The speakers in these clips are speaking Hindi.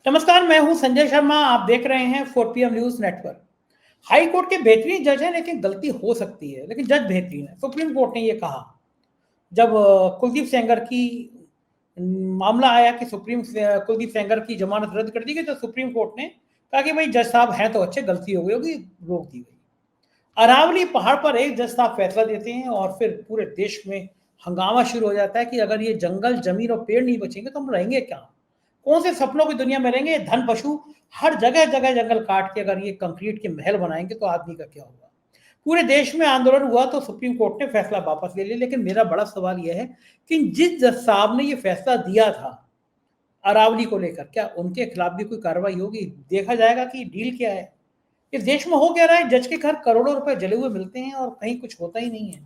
नमस्कार, मैं हूं संजय शर्मा। आप देख रहे हैं 4 PM news network. High court के बेहतरीन जज हैं, लेकिन गलती हो सकती है, लेकिन जज बेहतरीन है। सुप्रीम कोर्ट ने ये कहा जब कुलदीप सेंगर की मामला आया कि कुलदीप सेंगर की जमानत रद्द कर दी गई, तो सुप्रीम कोर्ट ने कहा कि भाई जज साहब हैं तो अच्छे, गलती हो गई होगी, रोक दी गई। अरावली पहाड़ पर एक जज साहब फैसला देते हैं और फिर पूरे देश में हंगामा शुरू हो जाता है कि अगर ये जंगल, जमीन और पेड़ नहीं बचेंगे तो हम रहेंगे क्या? कौन से सपनों की दुनिया में रहेंगे? धन पशु हर जगह जगह जंगल काट के अगर ये कंक्रीट के महल बनाएंगे तो आदमी का क्या होगा? पूरे देश में आंदोलन हुआ तो सुप्रीम कोर्ट ने फैसला वापस ले लिया। लेकिन मेरा बड़ा सवाल यह है कि जिस जज साहब ने ये फैसला दिया था अरावली को लेकर, क्या उनके खिलाफ भी कोई कार्रवाई होगी? देखा जाएगा कि डील क्या है। इस देश में हो क्या रहा है? जज के घर करोड़ों रुपए जले हुए मिलते हैं और कहीं कुछ होता ही नहीं है।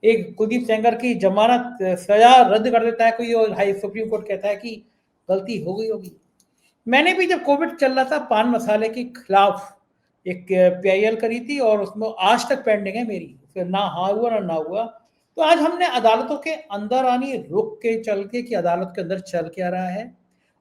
एक कुलदीप सेंगर की जमानत सजा रद्द कर देता है कोई और हाई सुप्रीम कोर्ट कहता है कि गलती हो गई होगी। मैंने भी जब कोविड चल रहा था पान मसाले के खिलाफ एक पीआईएल करी थी और उसमें आज तक पेंडिंग है मेरी, फिर ना हाँ हुआ ना हुआ। तो आज हमने अदालतों के अंदर आनी रुक के चल के कि अदालत के अंदर चल क्या रहा है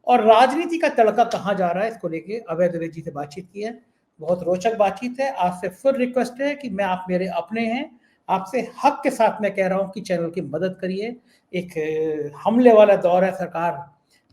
और राजनीति का तड़का कहाँ जा रहा है, इसको लेके अभय द्विवेदी जी से बातचीत की है। बहुत रोचक बातचीत है। आपसे फिर रिक्वेस्ट है कि मैं, आप मेरे अपने हैं, आपसे हक के साथ मैं कह रहा हूं कि चैनल की मदद करिए। एक हमले वाला दौर है, सरकार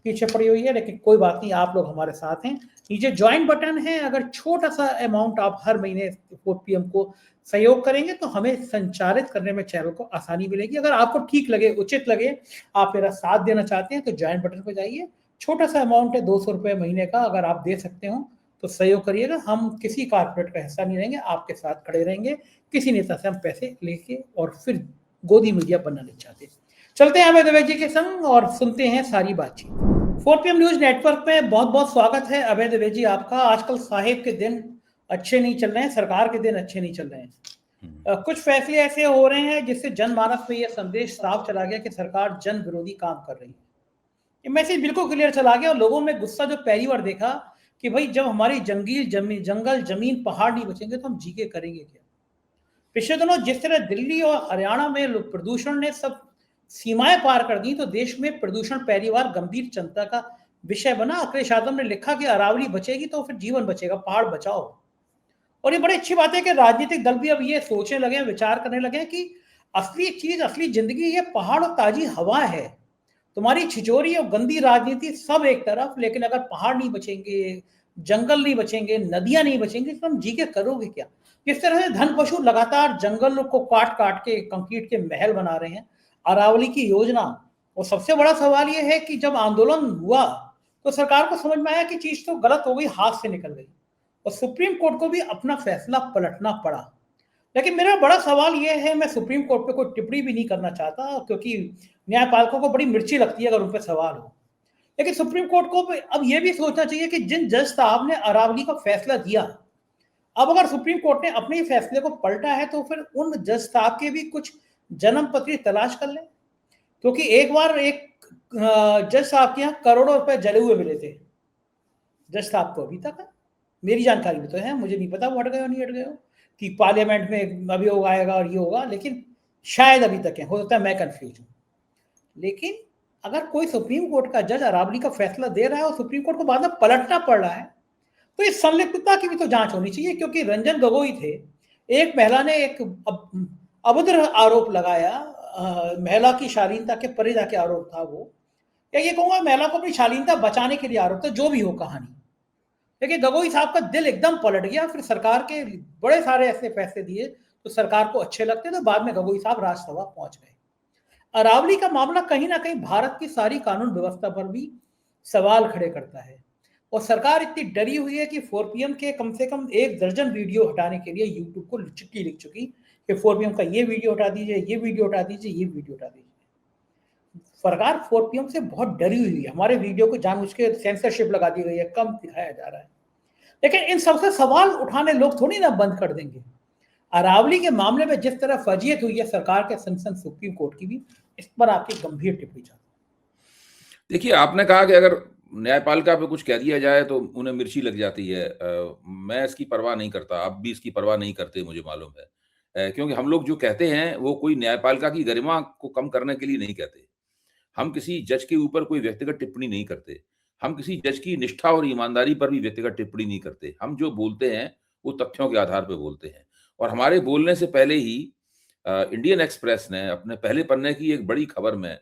पीछे पड़ी हुई है, लेकिन कोई बात नहीं, आप लोग हमारे साथ हैं। नीचे ज्वाइन बटन है, अगर छोटा सा अमाउंट आप हर महीने 4 PM को सहयोग करेंगे तो हमें संचालित करने में चैनल को आसानी मिलेगी। अगर आपको ठीक लगे, उचित लगे, आप मेरा साथ देना चाहते हैं तो ज्वाइन बटन पर जाइए। छोटा सा अमाउंट है, 200 रुपये महीने का। अगर आप दे सकते हो तो सहयोग करिएगा। हम किसी कारपोरेट का हिस्सा नहीं रहेंगे, आपके साथ खड़े रहेंगे। किसी नेता से हम पैसे लेके और फिर गोदी मीडिया बनना नहीं चाहते। चलते हैं अभय द्विवेदी जी के संग और सुनते हैं सारी बातचीत। 4 PM न्यूज नेटवर्क में बहुत बहुत स्वागत है अभय द्विवेदी जी आपका। आजकल साहेब के दिन अच्छे नहीं चल रहे हैं, सरकार के दिन अच्छे नहीं चल रहे हैं। कुछ फैसले ऐसे हो रहे हैं जिससे जनमानस में यह संदेश साफ चला गया कि सरकार जन विरोधी काम कर रही है। ये मैसेज बिल्कुल क्लियर चला गया और लोगों में गुस्सा जो पहली बार देखा कि भाई जब हमारी जंगल जमीन पहाड़ नहीं बचेंगे तो हम जी के करेंगे क्या? पिछले दिनों जिस तरह दिल्ली और हरियाणा में प्रदूषण ने सब सीमाएं पार कर दी, तो देश में प्रदूषण पहली बार गंभीर चिंता का विषय बना। अखिलेश यादव ने लिखा कि अरावली बचेगी तो फिर जीवन बचेगा, पहाड़ बचाओ। और ये बड़ी अच्छी बात है कि राजनीतिक दल भी अब ये सोचने लगे हैं, विचार करने लगे हैं कि असली चीज, असली जिंदगी ये पहाड़ और ताजी हवा है। तुम्हारी छिचोरी और गंदी राजनीति सब एक तरफ, लेकिन अगर पहाड़ नहीं बचेंगे, जंगल नहीं बचेंगे, नदियां नहीं बचेंगी तो हम जी के करोगे क्या? जिस तरह से धन पशु लगातार जंगल को काट काट के कंक्रीट के महल बना रहे हैं, अरावली की योजना। और सबसे बड़ा सवाल यह है कि जब आंदोलन हुआ तो सरकार को समझ में आया कि चीज तो गलत हो गई, हाथ से निकल गई और सुप्रीम कोर्ट को भी अपना फैसला पलटना पड़ा। लेकिन मेरा बड़ा सवाल यह है, मैं सुप्रीम कोर्ट पे कोई टिप्पणी भी नहीं करना चाहता क्योंकि न्यायपालकों को बड़ी मिर्ची लगती है अगर उन पर सवाल हो। लेकिन सुप्रीम कोर्ट को अब यह भी सोचना चाहिए कि जिन जज साहब ने अरावली का फैसला दिया, अब अगर सुप्रीम कोर्ट ने अपने फैसले को पलटा है तो फिर उन जज साहब के भी कुछ जन्म पत्री तलाश कर लें। क्योंकि एक बार एक जज साहब के यहाँ करोड़ों रुपए जले हुए मिले थे। जज साहब को अभी तक है, मेरी जानकारी में तो है, मुझे नहीं पता वो हट गए हो नहीं हट गए हो, कि पार्लियामेंट में अभियोग आएगा और ये होगा, लेकिन शायद अभी तक है, हो सकता है मैं कंफ्यूज हूँ। लेकिन अगर कोई सुप्रीम कोर्ट का जज अरावली का फैसला दे रहा है और सुप्रीम कोर्ट को बाद में पलटना पड़ रहा है, तो इस संलिप्तता की भी तो जांच होनी चाहिए। क्योंकि रंजन गोगोई थे, एक महिला ने एक अभद्र आरोप लगाया, महिला की शालीनता के परे जाके आरोप था वो, या ये कहूंगा महिला को अपनी शालीनता बचाने के लिए आरोप था, जो भी हो कहानी। लेकिन गगोई साहब का दिल एकदम पलट गया, फिर सरकार के बड़े सारे ऐसे फैसले दिए तो सरकार को अच्छे लगते, तो बाद में गगोई साहब राज्यसभा पहुंच गए। अरावली का मामला कहीं ना कहीं भारत की सारी कानून व्यवस्था पर भी सवाल खड़े करता है और सरकार इतनी डरी हुई है कि 4 PM के कम से कम 1 दर्जन वीडियो हटाने के लिए यूट्यूब को चिट्ठी लिख चुकी कि 4 PM का ये वीडियो हटा दीजिए, ये वीडियो हटा दीजिए, ये वीडियो हटा दीजिए। सरकार 4 PM से बहुत डरी हुई है। हमारे वीडियो को जानबूझ के सेंसरशिप लगा दी गई है, कम दिखाया जा रहा है। लेकिन इन सबसे सवाल उठाने लोग थोड़ी ना बंद कर देंगे। अरावली के मामले में जिस तरह फजीयत हुई है सरकार के संग सुप्रीम कोर्ट की भी, इस पर आपकी गंभीर टिप्पणी चाहता हूं। देखिए, आपने कहा कि अगर न्यायपालिका पे कुछ कह दिया जाए तो उन्हें मिर्ची लग जाती है। मैं इसकी परवाह नहीं करता, आप भी इसकी परवाह नहीं करते, मुझे मालूम है। क्योंकि हम लोग जो कहते हैं वो कोई न्यायपालिका की गरिमा को कम करने के लिए नहीं कहते। हम किसी जज के ऊपर कोई व्यक्तिगत टिप्पणी नहीं करते। हम किसी जज की निष्ठा और ईमानदारी पर भी व्यक्तिगत टिप्पणी नहीं करते। हम जो बोलते हैं वो तथ्यों के आधार पर बोलते हैं। और हमारे बोलने से पहले ही इंडियन एक्सप्रेस ने अपने पहले पन्ने की एक बड़ी खबर में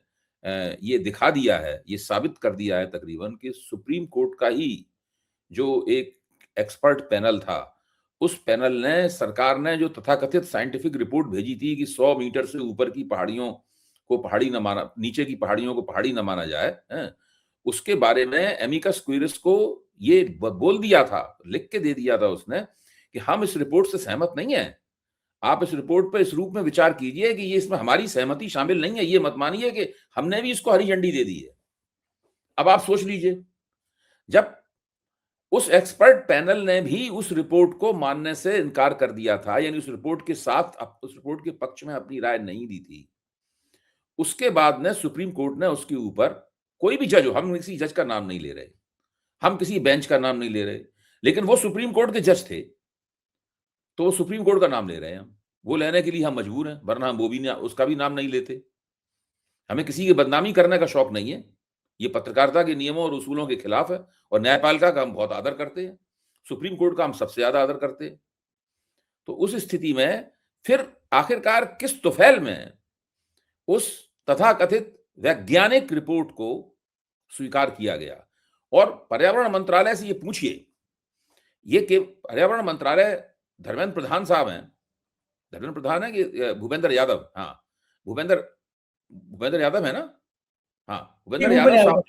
ये दिखा दिया है, ये साबित कर दिया है तकरीबन कि सुप्रीम कोर्ट का ही जो एक एक्सपर्ट पैनल था, उस पैनल ने सरकार ने जो तथाकथित साइंटिफिक रिपोर्ट भेजी थी कि 100 मीटर से ऊपर की पहाड़ियों को पहाड़ी न माना, नीचे की पहाड़ियों को पहाड़ी न माना जाए, हैं? उसके बारे में एमिकस क्यूरिस को ये बोल दिया था, लिख के दे दिया था उसने कि हम इस रिपोर्ट से सहमत नहीं है। आप इस रिपोर्ट पे इस रूप में विचार कीजिए कि ये इसमें हमारी सहमति शामिल नहीं है। ये मत मानिए कि हमने भी इसको हरी झंडी दे दी है। अब आप सोच लीजिए, जब उस एक्सपर्ट पैनल ने भी उस रिपोर्ट को मानने से इनकार कर दिया था, यानी उस रिपोर्ट के साथ उस रिपोर्ट के पक्ष में अपनी राय नहीं दी थी, उसके बाद में सुप्रीम कोर्ट ने उसके ऊपर, कोई भी जज हो, हम किसी जज का नाम नहीं ले रहे, हम किसी बेंच का नाम नहीं ले रहे, लेकिन वो सुप्रीम कोर्ट के जज थे, तो वो सुप्रीम कोर्ट का नाम ले रहे हैं हम। वो लेने के लिए हम मजबूर हैं, वरना हम वो भी उसका भी नाम नहीं लेते। हमें किसी की बदनामी करने का शौक नहीं है। ये पत्रकारिता के नियमों और उसूलों के खिलाफ है, और न्यायपालिका का हम बहुत आदर करते हैं। सुप्रीम कोर्ट का हम सबसे ज्यादा आदर करते हैं। तो उस स्थिति में फिर आखिरकार किस तुफैल में उस तथाकथित वैज्ञानिक रिपोर्ट को स्वीकार किया गया? और पर्यावरण मंत्रालय से ये पूछिए, ये कि पर्यावरण मंत्रालय, धर्मेंद्र प्रधान साहब हैं, धर्मेंद्र प्रधान है कि भूपेंद्र यादव? हाँ, भूपेंद्र यादव है ना? हाँ, भूपेंद्र यादव साहब,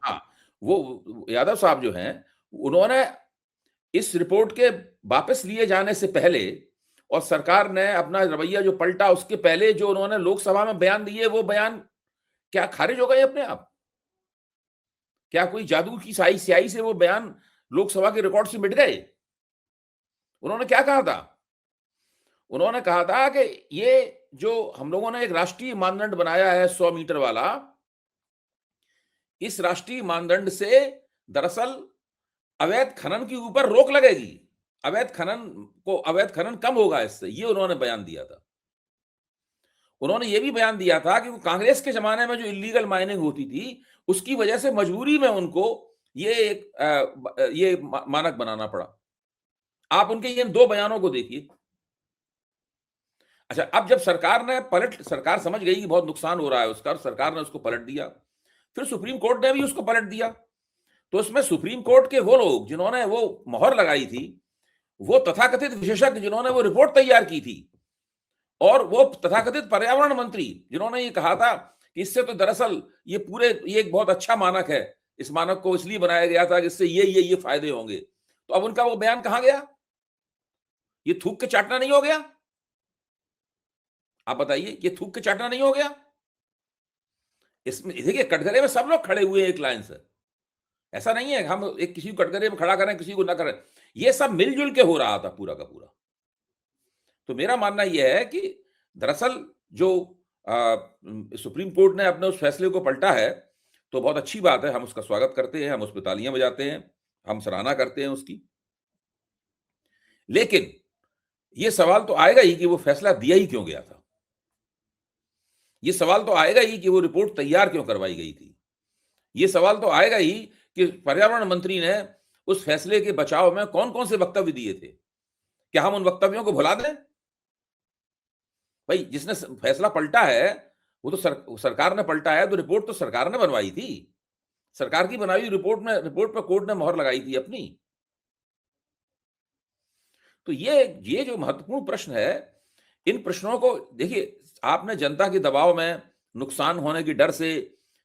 हाँ, वो यादव साहब जो हैं, उन्होंने इस रिपोर्ट के वापस लिए जाने से पहले और सरकार ने अपना रवैया जो पलटा, उसके पहले जो उन्होंने लोकसभा में बयान दिए, वो बयान क्या खारिज हो गए अपने आप? क्या कोई जादू की स्याही से वो बयान लोकसभा के रिकॉर्ड से मिट गए? उन्होंने क्या कहा था? उन्होंने कहा था कि ये जो हम लोगों ने एक राष्ट्रीय मानदंड बनाया है 100 मीटर वाला, इस राष्ट्रीय मानदंड से दरअसल अवैध खनन के ऊपर रोक लगेगी, अवैध खनन कम होगा इससे। ये उन्होंने बयान दिया था। उन्होंने ये भी बयान दिया था कि कांग्रेस के जमाने में जो इलीगल माइनिंग होती थी, उसकी वजह से मजबूरी में उनको ये मानक बनाना पड़ा। आप उनके इन दो बयानों को देखिए। अच्छा, अब जब सरकार समझ गई कि बहुत नुकसान हो रहा है उसका, सरकार ने उसको पलट दिया, फिर सुप्रीम कोर्ट ने भी उसको पलट दिया। तो इसमें सुप्रीम कोर्ट के वो लोग जिन्होंने वो मोहर लगाई थी, वो तथाकथित विशेषज्ञ जिन्होंने वो रिपोर्ट तैयार की थी, और वो तथाकथित पर्यावरण मंत्री जिन्होंने ये कहा था कि इससे तो दरअसल ये एक बहुत अच्छा मानक है, इस मानक को इसलिए बनाया गया था कि इससे ये फायदे होंगे। तो अब उनका वो बयान कहां गया? ये थूक के चाटना नहीं हो गया? आप बताइए, ये थूक के चाटना नहीं हो गया? इसमें देखिए, कटघरे में सब लोग खड़े हुए हैं एक लाइन से। ऐसा नहीं है हम एक किसी को कटघरे में खड़ा करें, किसी को ना करें। ये सब मिलजुल के हो रहा था पूरा का पूरा। तो मेरा मानना यह है कि दरअसल जो सुप्रीम कोर्ट ने अपने उस फैसले को पलटा है, तो बहुत अच्छी बात है, हम उसका स्वागत करते हैं, हम उस पर तालियां बजाते हैं, हम सराहना करते हैं उसकी। लेकिन ये सवाल तो आएगा ही कि वो फैसला दिया ही क्यों गया था। ये सवाल तो आएगा ही कि वो रिपोर्ट तैयार क्यों करवाई गई थी। ये सवाल तो आएगा ही कि पर्यावरण मंत्री ने उस फैसले के बचाव में कौन कौन से वक्तव्य दिए थे। क्या हम उन वक्तव्यों को भुला दें? भाई, जिसने फैसला पलटा है वो तो सरकार ने पलटा है, तो रिपोर्ट तो सरकार ने बनवाई थी। सरकार की बनाई हुई रिपोर्ट पर कोर्ट ने मोहर लगाई थी अपनी। तो ये जो महत्वपूर्ण प्रश्न है, इन प्रश्नों को देखिए, आपने जनता के दबाव में, नुकसान होने के डर से,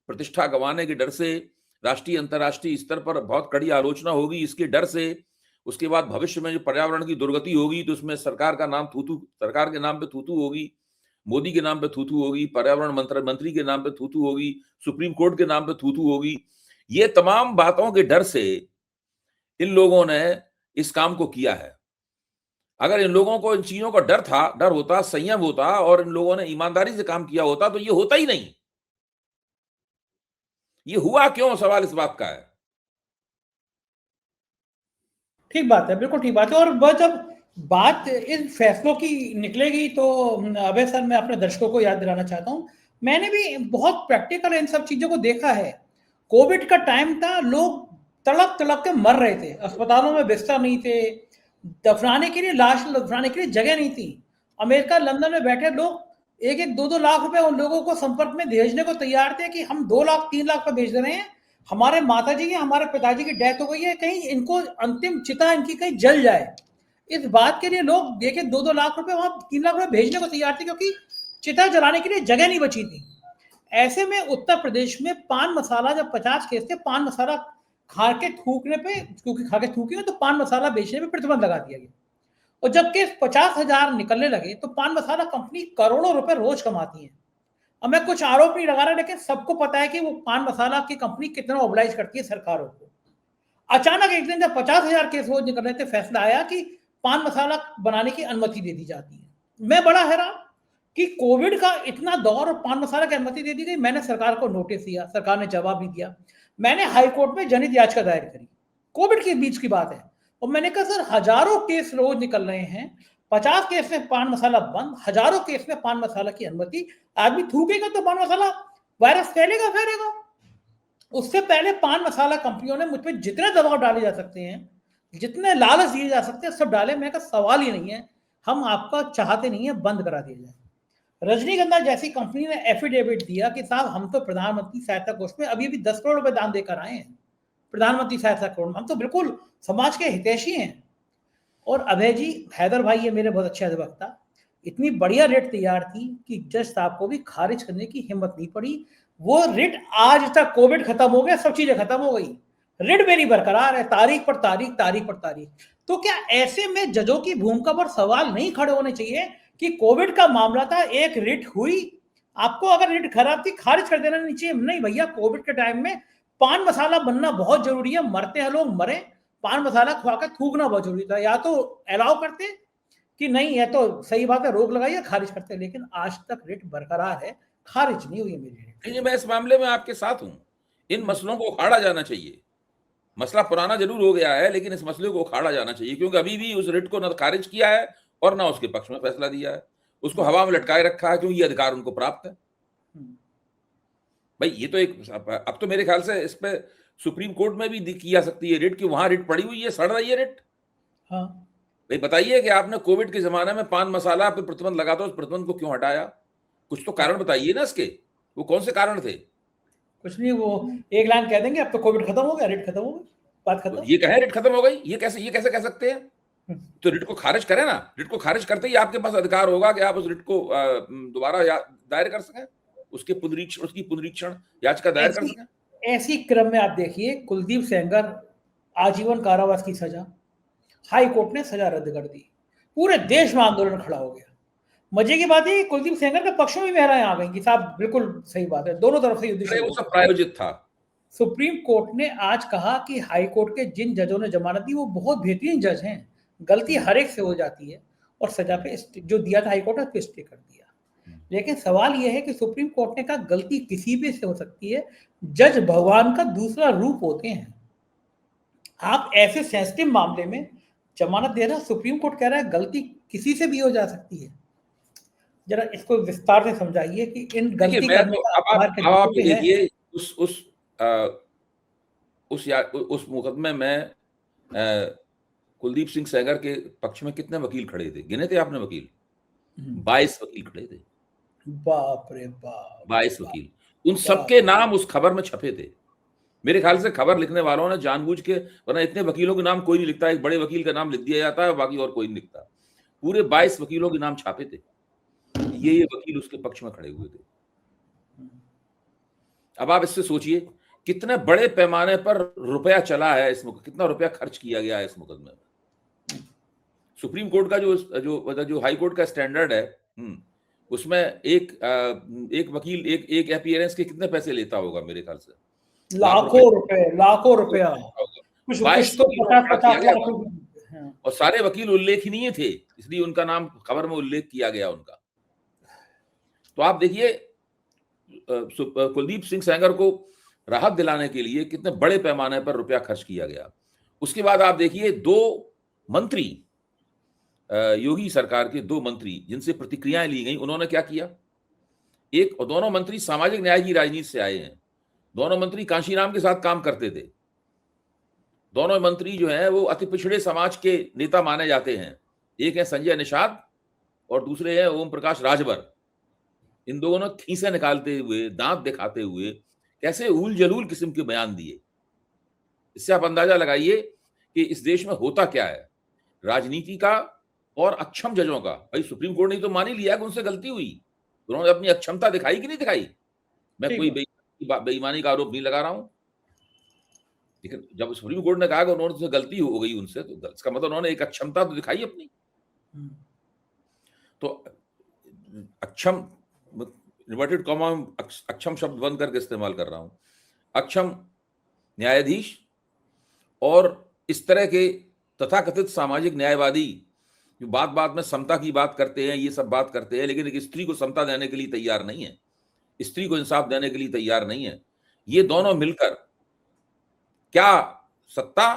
प्रतिष्ठा गंवाने के डर से, राष्ट्रीय अंतर्राष्ट्रीय स्तर पर बहुत कड़ी आलोचना होगी इसके डर से, उसके बाद भविष्य में जो पर्यावरण की दुर्गति होगी तो उसमें सरकार के नाम पे थूथू होगी, मोदी के नाम पे थूथू होगी, पर्यावरण मंत्री के नाम पे थूथू होगी, सुप्रीम कोर्ट के नाम पे थूथू होगी। ये तमाम बातों के डर से इन लोगों ने इस काम को किया है। अगर इन लोगों को इन चीजों का डर होता, संयम होता, और इन लोगों ने ईमानदारी से काम किया होता, तो ये होता ही नहीं। ये हुआ क्यों, सवाल इस बात का है। ठीक बात है, बिल्कुल ठीक बात है। और वह जब बात इन फैसलों की निकलेगी तो अभय सर, मैं अपने दर्शकों को याद दिलाना चाहता हूं, मैंने भी बहुत प्रैक्टिकल इन सब चीजों को देखा है। कोविड का टाइम था, लोग तड़प तड़प के मर रहे थे, अस्पतालों में बिस्तर नहीं थे, दफनाने के लिए लाश दफनाने के लिए जगह नहीं थी। अमेरिका लंदन में बैठे लोग 1-1 2-2 लाख रुपए उन लोगों को संपर्क में भेजने को तैयार थे कि हम 2 लाख 3 लाख रुपए भेज दे रहे हैं, हमारे माताजी की हमारे पिताजी की डेथ हो गई है, कहीं इनको अंतिम चिता इनकी कहीं जल जाए। इस बात के लिए लोग देखिए 2-2 लाख रुपए वहां 3 लाख रुपए भेजने को तैयार थे, क्योंकि चिता जलाने के लिए जगह नहीं बची थी। ऐसे में उत्तर प्रदेश में पान मसाला जब 50 केस थे, पान मसाला खा के थूकने पे, क्योंकि खा के थूके तो पान मसाला बेचने पे प्रतिबंध लगा दिया गया। और जब केस 50,000 निकलने लगे तो पान मसाला कंपनी करोड़ों रुपए रोज कमाती है। अब मैं कुछ आरोप नहीं लगा रहा, लेकिन सबको पता है कि वो पान मसाला की कंपनी कितना ऑब्लाइज करती है सरकारों को। अचानक एक दिन जब 50,000 केस रोज निकल रहे थे, फैसला आया कि पान मसाला बनाने की अनुमति दे दी जाती है। मैं बड़ा हैरान कि कोविड का इतना दौर और पान मसाला की अनुमति दे दी गई। मैंने सरकार को नोटिस दिया, सरकार ने जवाब भी दिया। मैंने हाई कोर्ट में जनहित याचिका दायर करी, कोविड के बीच की बात है, और मैंने कहा सर हजारों केस रोज निकल रहे हैं, 50 केस में पान मसाला बंद, हजारों केस में पान मसाला की अनुमति, आदमी थूकेगा तो पान मसाला वायरस फैलेगा फैलेगा। उससे पहले पान मसाला कंपनियों ने मुझ पर जितने दबाव डाले जा सकते हैं, जितने लालच दिए जा सकते हैं, सब डाले। मैं कहा सवाल ही नहीं है, हम आपका चाहते नहीं है, बंद करा दिया जाए। रजनीगंधा जैसी कंपनी ने एफिडेविट दिया कि साहब हम तो प्रधानमंत्री सहायता कोष में अभी भी 10 करोड़ रुपए दान देकर आए हैं, प्रधानमंत्री सहायता कोष में हम तो बिल्कुल समाज के हितैषी हैं। और अभय जी, हैदर भाई ये मेरे बहुत अच्छे अधिवक्ता, इतनी बढ़िया रिट तैयार थी कि जज साहब को भी खारिज करने की हिम्मत नहीं पड़ी। वो रिट आज तक, कोविड खत्म हो गया, सब चीजें खत्म हो गई, रिट मेरी बरकरार है, तारीख पर तारीख, तारीख पर तारीख। तो क्या ऐसे में जजों की भूमिका पर सवाल नहीं खड़े होने चाहिए कि कोविड का मामला था, एक रिट हुई, आपको अगर रिट खराब थी खारिज कर देना नहीं चाहिए? नहीं भैया, कोविड के टाइम में पान मसाला बनना बहुत जरूरी है, मरते हैं लोग मरे, पान मसाला खवाकर थूकना बहुत जरूरी था। या तो अलाउ करते कि नहीं है तो सही बात है, रोक लगाइए, खारिज करते, लेकिन आज तक रिट बरकरार है, खारिज नहीं हुई है मेरी रिट। नहीं, मैं इस मामले में आपके साथ हूं। इन मसलों को उखाड़ा जाना चाहिए। मसला पुराना जरूर हो गया है, लेकिन इस मसले को उखाड़ा जाना चाहिए, क्योंकि अभी भी उस रिट को न खारिज किया है और ना उसके पक्ष में फैसला दिया है, उसको हवा में लटकाए रखा है, क्योंकि ये अधिकार उनको प्राप्त है। भाई ये तो एक, अब तो मेरे ख्याल से इस पे सुप्रीम कोर्ट में भी की जा सकती है रिट, कि वहां रिट पड़ी हुई है, सड़ रही है रिट। हाँ, भाई बताइए कि आपने कोविड के जमाने में पान मसाला पे प्रतिबंध लगा, तो उस प्रतिबंध को क्यों हटाया? कुछ तो कारण बताइए ना इसके, वो कौन से कारण थे? कुछ नहीं, वो एक लाइन कह देंगे अब तो कोविड खत्म हो गया, रिट खत्म हो गई, बात खत्म। ये कहे रिट खत्म हो गई, ये कैसे कह सकते हैं? तो रिट को खारिज करें ना, रिट को खारिज करते ही आपके पास अधिकार होगा कि आप उस रिट को दोबारा दायर कर सकें, उसकी पुनरीक्षण याचिका दायर कर सकें। ऐसी क्रम में आप देखिए, कुलदीप सेंगर आजीवन कारावास की सजा, हाई कोर्ट ने सजा रद्द कर दी, पूरे देश में आंदोलन खड़ा हो गया। मजे की बात है कुलदीप सेंगर के पक्ष में भी महिलाएं आ गई कि साहब बिल्कुल सही बात है, दोनों तरफ से युद्ध वो सब प्रायोजित था। सुप्रीम कोर्ट ने आज कहा कि हाई कोर्ट के जिन जजों ने जमानत दी वो बहुत बेहतरीन जज हैं, गलती हर एक से हो जाती है, और सजा पे जो दिया था हाई कोर्ट ने उस पे स्टे कर दिया। लेकिन सवाल यह है कि सुप्रीम कोर्ट ने कहा गलती किसी भी से हो सकती है, जज भगवान का दूसरा रूप होते हैं। आप ऐसे सेंसिटिव मामले में जमानत दे रहा, सुप्रीम कोर्ट कह रहा है गलती किसी से भी हो जा सकती है। जरा इसको विस्तार से समझाइए कि इन गलती करने का आप देखिए उस मुकदमे में कुलदीप सिंह सेंगर के पक्ष में कितने वकील खड़े थे? गिने थे आपने वकील? 22 वकील खड़े थे। बाप रे बाप, 22 वकील, उन सबके नाम उस खबर में छपे थे। मेरे ख्याल से खबर लिखने वालों ने जानबूझ के, वरना इतने वकीलों के नाम कोई नहीं लिखता, एक बड़े वकील का नाम लिख दिया जाता है, बाकी और कोई नहीं लिखता। पूरे 22 वकीलों के नाम छापे थे, ये वकील उसके पक्ष में खड़े हुए थे। अब आप इससे सोचिए कितने बड़े पैमाने पर रुपया चला है, कितना रुपया खर्च किया गया है इस मुकदमे में। सुप्रीम कोर्ट का जो हाई कोर्ट का स्टैंडर्ड है, उसमें एक वकील एक अपीयरेंस के कितने पैसे लेता होगा? मेरे ख्याल से लाखों रुपया, कुछ तो 50 लाख। और सारे वकील उल्लेखनीय थे, इसलिए उनका नाम खबर में उल्लेख किया गया उनका। तो आप देखिए कुलदीप सिंह सेंगर को राहत दिलाने के लिए कितने बड़े पैमाने पर रुपया खर्च किया गया। उसके बाद आप देखिए 2 मंत्री, योगी सरकार के 2 मंत्री जिनसे प्रतिक्रियाएं ली गई, उन्होंने क्या किया? दोनों मंत्री सामाजिक न्याय की राजनीति से आए हैं, दोनों मंत्री कांशीराम के साथ काम करते थे। दोनों मंत्री जो हैं वो अति पिछड़े समाज के नेता माने जाते हैं। एक है संजय निषाद और दूसरे हैं ओम प्रकाश राजभर। इन दोनों ने खीसें निकालते हुए, दांत दिखाते हुए कैसे ऊल जलूल किस्म के बयान दिए। इससे आप अंदाजा लगाइए कि इस देश में होता क्या है। राजनीति का और अक्षम जजों का, भाई सुप्रीम कोर्ट ने तो मान ही लिया कि उनसे गलती हुई, उन्होंने अपनी अक्षमता दिखाई कि नहीं दिखाई। मैं कोई बेईमानी का आरोप नहीं लगा रहा हूं, लेकिन जब सुप्रीम कोर्ट ने कहा कि उन्होंने गलती हो गई उनसे, तो इसका मतलब उन्होंने एक अक्षमता तो दिखाई अपनी। तो अक्षम, इन्वर्टेड कॉमा अक्षम शब्द बंद करके इस्तेमाल कर रहा हूं, अक्षम न्यायाधीश और इस तरह के तथाकथित सामाजिक न्यायवादी जो बात बात में समता की बात करते हैं, ये सब बात करते हैं, लेकिन एक स्त्री को समता देने के लिए तैयार नहीं है, स्त्री को इंसाफ देने के लिए तैयार नहीं है। ये दोनों मिलकर क्या सत्ता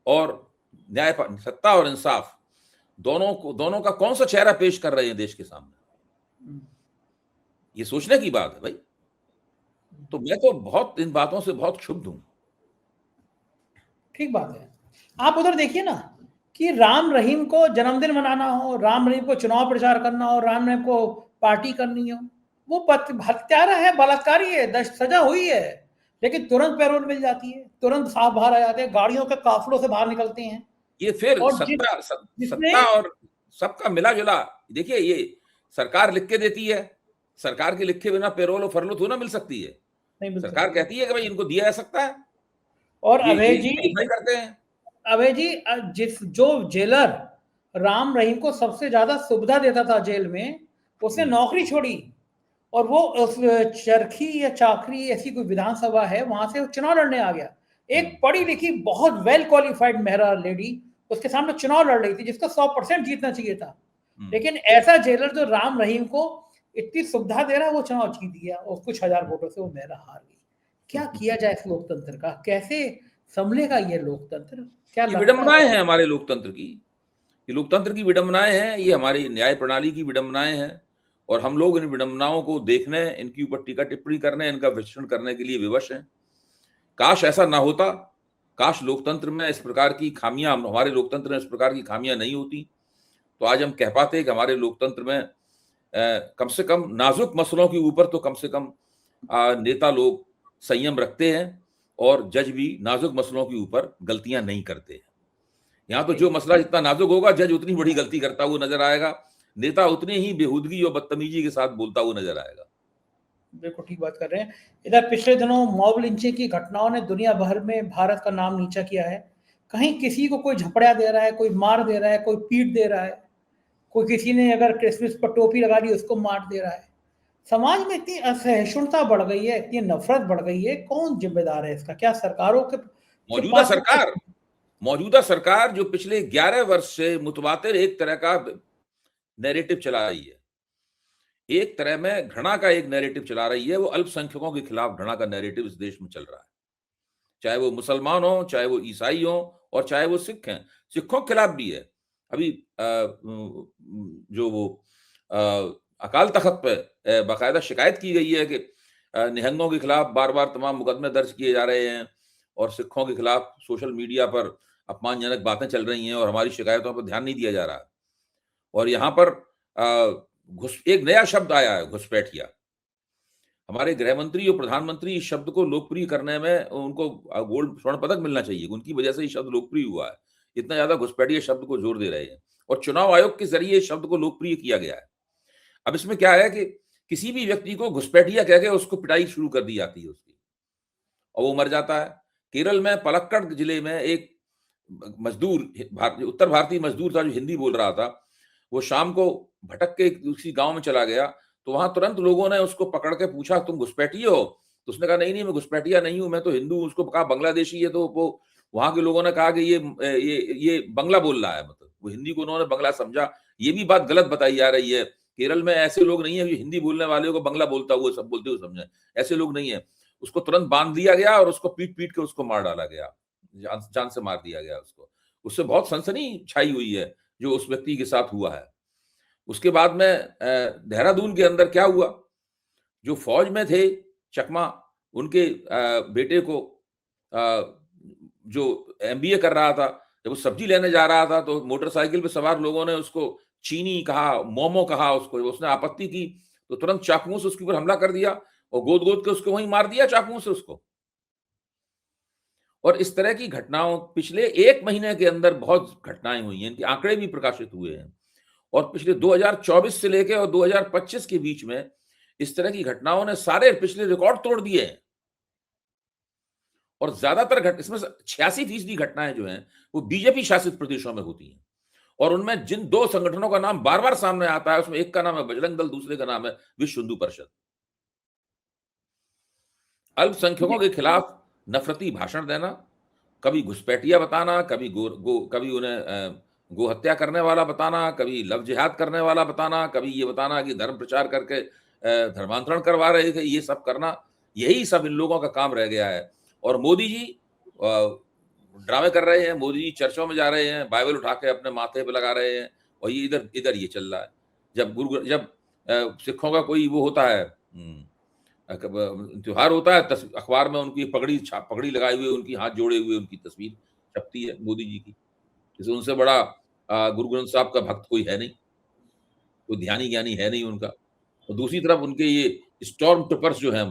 और इंसाफ दोनों का कौन सा चेहरा पेश कर रहे हैं देश के सामने? ये सोचने की बात है भाई। तो मैं तो बहुत इन बातों से बहुत क्षुब्ध हूं। ठीक बात है। आप उधर देखिए ना कि राम रहीम को जन्मदिन मनाना हो, राम रहीम को चुनाव प्रचार करना हो, राम रहीम को पार्टी करनी हो, वो हत्यारा है, बलात्कारी है, सजा हुई है, लेकिन तुरंत पैरोल मिल जाती है, तुरंत साफ बाहर आ जाते हैं, गाड़ियों के काफिलों से बाहर निकलते हैं। ये फिर सत्ता और सबका मिला जुला। देखिए, ये सरकार लिख के देती है, सरकार के लिखे बिना पेरोल और फरलो थोड़ा मिल सकती है। सरकार कहती है कि भाई इनको दिया जा सकता है, और अभय जी करते हैं। अभय जी, जो जेलर राम रहीम को सबसे ज्यादा सुविधा देता था जेल में, उसने नौकरी छोड़ी और वो उस चरखी या चाकरी ऐसी कोई विधानसभा है, वहां से चुनाव लड़ने आ गया। एक पढ़ी लिखी बहुत वेल क्वालिफाइड महिला लेडी उसके सामने चुनाव लड़ रही थी, जिसको 100% जीतना चाहिए था, लेकिन ऐसा जेलर जो राम रहीम को इतनी सुविधा दे रहा है, वो चुनाव जीत गया और कुछ हजार वोटों से वो महिला हार गई। क्या किया जाए इस लोकतंत्र का? कैसे संभलेगा ये लोकतंत्र? क्या विडंबनाएं हैं हमारे लोकतंत्र की, ये लोकतंत्र की विडंबनाएं हैं, ये हमारी न्याय प्रणाली की विडंबनाएं हैं, और हम लोग इन विडंबनाओं को देखने, इनके ऊपर टीका टिप्पणी करने, इनका विश्लेषण करने के लिए विवश हैं। काश ऐसा ना होता, काश लोकतंत्र में इस प्रकार की खामियां, हमारे लोकतंत्र में इस प्रकार की खामियां नहीं होती, तो आज हम कह पाते कि हमारे लोकतंत्र में कम से कम नाजुक मसलों के ऊपर तो कम से कम नेता लोग संयम रखते हैं और जज भी नाजुक मसलों के ऊपर गलतियां नहीं करते हैं। यहाँ तो जो मसला जितना नाजुक होगा, जज उतनी बड़ी गलती करता हुआ नजर आएगा, नेता उतनी ही बेहूदगी और बदतमीजी के साथ बोलता हुआ नजर आएगा। बिल्कुल ठीक बात कर रहे हैं। इधर पिछले दिनों मॉब लिंचिंग की घटनाओं ने दुनिया भर में भारत का नाम नीचा किया है। कहीं किसी को कोई झपड़ा दे रहा है, कोई मार दे रहा है, कोई पीट दे रहा है, कोई किसी ने अगर क्रिसमस पर टोपी लगा दी उसको मार दे रहा है। समाज में इतनी असहिष्णुता बढ़ गई है, इतनी नफरत बढ़ गई है, कौन जिम्मेदार है इसका? क्या सरकारों के मौजूदा सरकार जो पिछले 11 वर्ष से मुतवातिर एक तरह का नैरेटिव चला रही है, एक तरह में घृणा का एक नैरेटिव चला रही है। वो अल्पसंख्यकों के खिलाफ घृणा का नैरेटिव इस देश में चल रहा है, चाहे वो मुसलमान हो, चाहे वो ईसाई हो, और चाहे वो सिख हैं। सिखों के खिलाफ भी है। अभी जो वो अकाल तख्त पे बाकायदा शिकायत की गई है कि निहंगों के खिलाफ बार बार तमाम मुकदमे दर्ज किए जा रहे हैं और सिखों के खिलाफ सोशल मीडिया पर अपमानजनक बातें चल रही हैं और हमारी शिकायतों पर ध्यान नहीं दिया जा रहा। और यहाँ पर एक नया शब्द आया है, घुसपैठिया। हमारे गृह मंत्री और प्रधानमंत्री इस शब्द को लोकप्रिय करने में उनको गोल्ड स्वर्ण पदक मिलना चाहिए, उनकी वजह से ये शब्द लोकप्रिय हुआ है। इतना ज्यादा घुसपैठिया शब्द को जोर दे रहे हैं और चुनाव आयोग के जरिए इस शब्द को लोकप्रिय किया गया है। अब इसमें क्या है कि किसी भी व्यक्ति को घुसपैठिया कह के उसको पिटाई शुरू कर दी जाती है उसकी, और वो मर जाता है। केरल में पलक्कड़ जिले में एक मजदूर, उत्तर भारतीय मजदूर था जो हिंदी बोल रहा था, वो शाम को भटक के किसी गांव में चला गया, तो वहां तुरंत लोगों ने उसको पकड़ के पूछा, तुम घुसपैठिए हो? तो उसने कहा नहीं मैं घुसपैठिया नहीं हूं, मैं तो हिंदू हूं। उसको कहा बांग्लादेशी है, तो वो वहां के लोगों ने कहा कि ये बंगला बोल रहा है, मतलब वो हिंदी को उन्होंने बंगला समझा। ये भी बात गलत बताई जा रही है। केरल में ऐसे लोग नहीं है जो हिंदी बोलने वाले को बंगला बोलता हुआ सब बोलते हुए समझे, ऐसे लोग नहीं है। उसको तुरंत बांध दिया गया और उसको पीट पीट के उसको मार डाला गया, जान से मार दिया गया उसको। उससे बहुत सनसनी छाई हुई है जो उस व्यक्ति के साथ हुआ है। उसके बाद में देहरादून के अंदर क्या हुआ, जो फौज में थे चकमा, उनके बेटे को जो एमबीए कर रहा था, जब वो सब्जी लेने जा रहा था तो मोटरसाइकिल पे सवार लोगों ने उसको चीनी कहा, मोमो कहा उसको। उसने आपत्ति की तो तुरंत चाकुओं से उसके ऊपर हमला कर दिया और गोद-गोद के उसको वहीं मार दिया चाकुओं से उसको। और इस तरह की घटनाओं पिछले 1 महीने के अंदर बहुत घटनाएँ हुई हैं, इनके आंकड़े भी प्रकाशित हुए हैं। और पिछले 2024 से लेके और 2025 के बीच में इस तरह की घटनाओं ने सारे पिछले रिकॉर्ड तोड़ दिए हैं। और ज्यादातर इसमें 86% घटनाएं जो हैं वो बीजेपी शासित प्रदेशों में होती हैं। और उनमें जिन 2 संगठनों का नाम बार-बार सामने आता है, उसमें एक का नाम है बजरंग दल, दूसरे का नाम है विश्व हिंदू परिषद। अल्पसंख्यकों के खिलाफ नफरती भाषण देना, कभी घुसपैठिया बताना, कभी उन्हें गो हत्या करने वाला बताना, कभी लव जिहाद करने वाला बताना, कभी ये बताना कि धर्म प्रचार करके धर्मांतरण करवा रहे थे, ये सब करना, यही सब इन लोगों का काम रह गया है। और मोदी जी ड्रामे कर रहे हैं, मोदी जी चर्चों में जा रहे हैं, बाइबल उठा के अपने माथे पे लगा रहे हैं और ये इधर ये चल रहा है। जब सिखों का कोई वो होता है त्योहार होता है, अखबार में उनकी पगड़ी लगाई हुई, उनकी हाथ जोड़े हुए उनकी तस्वीर छपती है मोदी जी की। जैसे उनसे बड़ा गुरु ग्रंथ साहब का भक्त कोई है नहीं, कोई ध्यानी ज्ञानी है नहीं उनका। और दूसरी तरफ उनके ये स्टॉर्म ट्रूपर्स जो है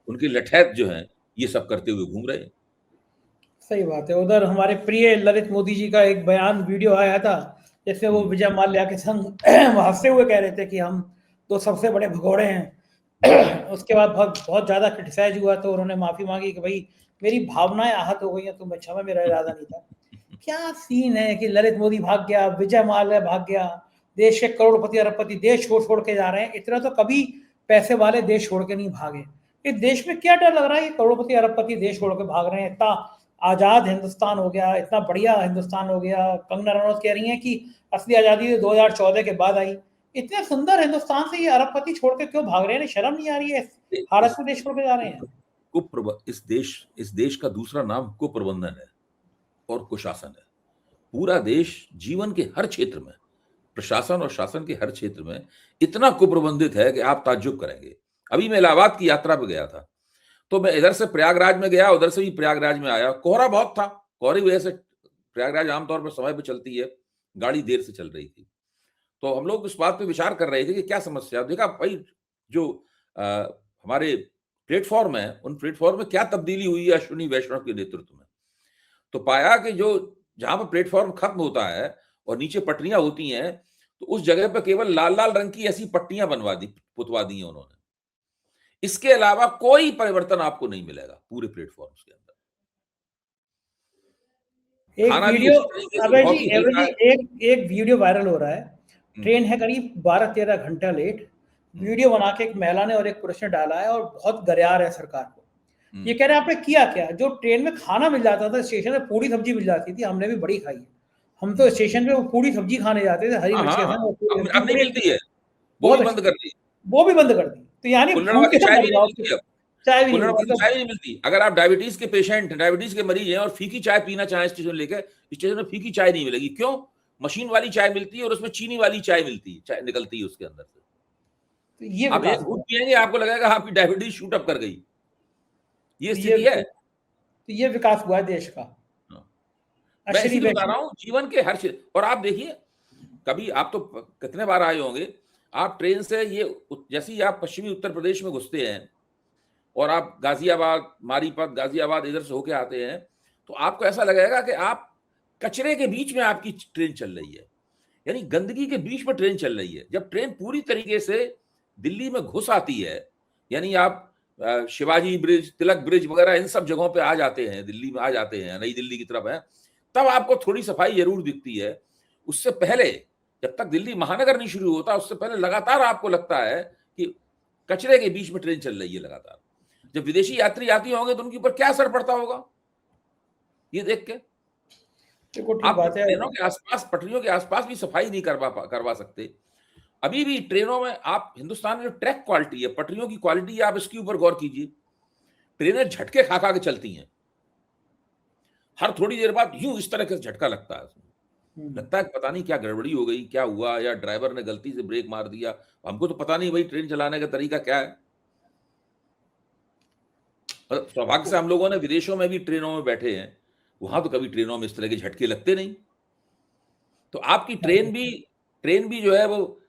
उनके लठैत जो हैं, ये सब करते हुए घूम रहे हैं। सही बात है। उधर हमारे प्रिय ललित मोदी जी का एक बयान वीडियो आया था, जिसमें वो विजय माल्या के संग हंसते हुए कह रहे थे कि हम तो सबसे बड़े भगोड़े हैं। उसके बाद बहुत ज्यादा क्रिटिसाइज हुआ तो उन्होंने माफी मांगी कि भाई मेरी भावनाएं आहत हो गई हैं, तो मैं क्षमा, मेरा इरादा नहीं था। क्या सीन है कि ललित मोदी भाग गया, विजय माल्या भाग गया, देश के करोड़पति अरबपति देश छोड़ के जा रहे हैं। इतना तो कभी पैसे वाले देश छोड़ के नहीं भागे। इस देश में क्या डर लग रहा है कि करोड़पति अरबपति देश छोड़ के भाग रहे हैं? इतना आजाद हिंदुस्तान हो गया, इतना बढ़िया हिंदुस्तान हो गया। कंगना रनौत कह रही हैं कि असली आजादी 2014 के बाद आई। इतने सुंदर हिंदुस्तान से ये अरबपति छोड़ के क्यों भाग रहे हैं? शर्म नहीं आ रही है? हालत में देश छोड़ के जा रहे हैं। इस देश का दूसरा नाम कुप्रबंधन है और कुशासन है। पूरा देश जीवन के हर क्षेत्र में, प्रशासन और शासन के हर क्षेत्र में इतना कुप्रबंधित है कि आप ताज्जुब करेंगे। अभी मैं इलाहाबाद की यात्रा पे गया था, तो मैं इधर से प्रयागराज में गया, उधर से भी प्रयागराज में आया। कोहरा बहुत था, कोहरे की वजह से प्रयागराज आमतौर पर समय पे चलती है, गाड़ी देर से चल रही थी। तो हम लोग इस बात पे विचार कर रहे थे कि क्या समस्या। देखा भाई, जो हमारे प्लेटफॉर्म है, उन प्लेटफॉर्म में क्या तब्दीली हुई है अश्विनी वैष्णव के नेतृत्व में। तो पाया कि जो जहां पर प्लेटफॉर्म खत्म होता है और नीचे पटरियां होती हैं, तो उस जगह पर केवल लाल लाल रंग की ऐसी पट्टियां पुतवा दी हैं उन्होंने। इसके अलावा कोई परिवर्तन आपको नहीं मिलेगा पूरे प्लेटफॉर्म्स के अंदर। एक खाना भी वीडियो, उसी तरीके से अबे बहुत जी ही अबे हल्का जी है। एक वीडियो वायरल हो रहा है। ट्रेन है करीब 12-13 घंटा लेट। वीडियो बना के एक महिला ने और एक पुरुष ने डाला है और बहुत गरियार है सरकार को। ये कह रहे हैं आपने किया क्या? जो ट्रेन में खाना मिल जाता था, स्टेशन में पूरी सब्जी मिल जाती थी, हमने भी बड़ी खाई है। हम तो स्टेशन पे वो पूरी सब्जी खाने जाते थे, हरी हाँ मिर्च के हाँ, संग, और पूरी सब्जी अब नहीं बड़ी मिलती है, वो बहुत भी अच्छी। बंद कर दी। वो भी बंद कर दी। तो यानी कुल्हड़ भूख वाली से चाय मर भी नहीं जाओ, मिलती अब। चाय भी नहीं कुल्हड़ मिलती वाली तो। चाय भी नहीं मिलती। अगर आप डायबिटीज के पेशेंट, डायबिटीज के मरीज हैं और फीकी चाय पीना चाहें स्टेशन लेकर, स्टेशन में फीकी चाय नहीं मिलेगी। क्यों? मशीन वाली चाय मिलती है और उसमें चीनी वाली चाय मिलती है, चाय निकलती है उसके अंदर से। तो ये आप एक विकास घूंट हुआ। पिएंगे, आपको लगेगा आपकी डायबिटीज शूट अप कर गई। ये तो ये स्थिति है। तो ये विकास हुआ है देश का। हाँ। मैं अश्विनी इसीलिए बता वैष्णव। रहा हूं, जीवन के हर क्षेत्र। और आप देखिए, कभी आप तो कितने बार आए होंगे, आप ट्रेन से जैसे ही आप पश्चिमी उत्तर प्रदेश में घुसते हैं और आप गाजियाबाद, मारीपत, गाजियाबाद इधर से होके आते हैं, तो आपको ऐसा लगेगा कि आप कचरे के बीच में आपकी ट्रेन चल रही है, यानी गंदगी के बीच में ट्रेन चल रही है। जब ट्रेन पूरी तरीके से दिल्ली में घुस आती है, यानी आप शिवाजी ब्रिज, तिलक ब्रिज वगैरह इन सब जगहों पे आ जाते हैं, दिल्ली में आ जाते हैं, नई दिल्ली की तरफ है, तब आपको थोड़ी सफाई जरूर दिखती है। उससे पहले, जब तक दिल्ली महानगर नहीं शुरू होता, उससे पहले लगातार आपको लगता है कि कचरे के बीच में ट्रेन चल रही है लगातार। जब विदेशी यात्री आती होंगे तो उनके ऊपर क्या असर पड़ता होगा ये देख के। देखो ठीक आप बात है। ट्रेनों के आसपास, पटरियों के आसपास भी सफाई नहीं करवा सकते। अभी भी ट्रेनों में, आप हिंदुस्तान में जो ट्रैक क्वालिटी है, पटरियों की क्वालिटी है, आप इसके ऊपर गौर कीजिए। ट्रेनें झटके खा खा के चलती हैं, हर थोड़ी देर बाद यूं इस तरह का झटका लगता है उसमें। लगता है पता नहीं क्या गड़बड़ी हो गई, क्या हुआ, या ड्राइवर ने गलती से ब्रेक मार दिया। हमको तो पता नहीं भाई ट्रेन चलाने का तरीका क्या है। मतलब सौभाग्य से हम लोगों ने विदेशों में भी ट्रेनों में बैठे हैं, वहां तो कभी ट्रेनों में इस तरह के झटके लगते नहीं। तो आपकी ट्रेन भी जो है वो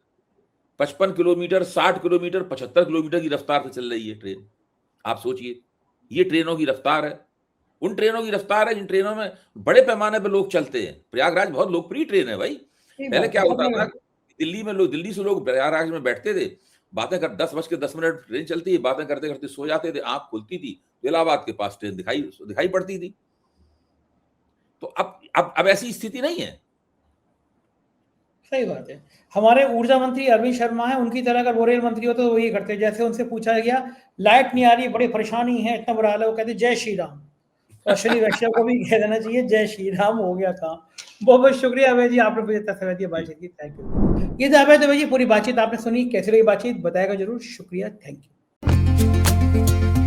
55 किलोमीटर, 60 किलोमीटर, 75 किलोमीटर की रफ्तार से चल रही है ट्रेन। आप सोचिए, ये ट्रेनों की रफ्तार है। उन ट्रेनों की रफ्तार है जिन ट्रेनों में बड़े पैमाने पे लोग चलते हैं। प्रयागराज बहुत लोकप्रिय ट्रेन है भाई। सही पहले बात क्या है, होता सबने था, दिल्ली से लोग प्रयागराज में बैठते थे, बातें कर 10:10 ट्रेन चलती है, बातें करते-करते सो जाते थे, आँख खुलती थी, तो इलाहाबाद के पास ट्रेन दिखाई पड़ती थी। तो अब ऐसी स्थिति नहीं है। सही बात है। हमारे ऊर्जा मंत्री अरविंद शर्मा हैं, उनकी तरह अगर वो रेल मंत्री होते तो वही करते। जैसे उनसे पूछा गया लाइट नहीं आ रही, बड़ी परेशानी है, इतना बुरा हाल है, वो कहते जय श्री राम। तो अश्विनी वैष्णव को भी कह देना चाहिए जय श्री राम, हो गया काम। बहुत बहुत शुक्रिया अभय जी, आपने मुझे इतना समय दिया बातचीत की, थैंक यू। ये था अभय दुबे जी, पूरी बातचीत आपने सुनी, कैसी रही बातचीत बताएगा जरूर। शुक्रिया, थैंक यू।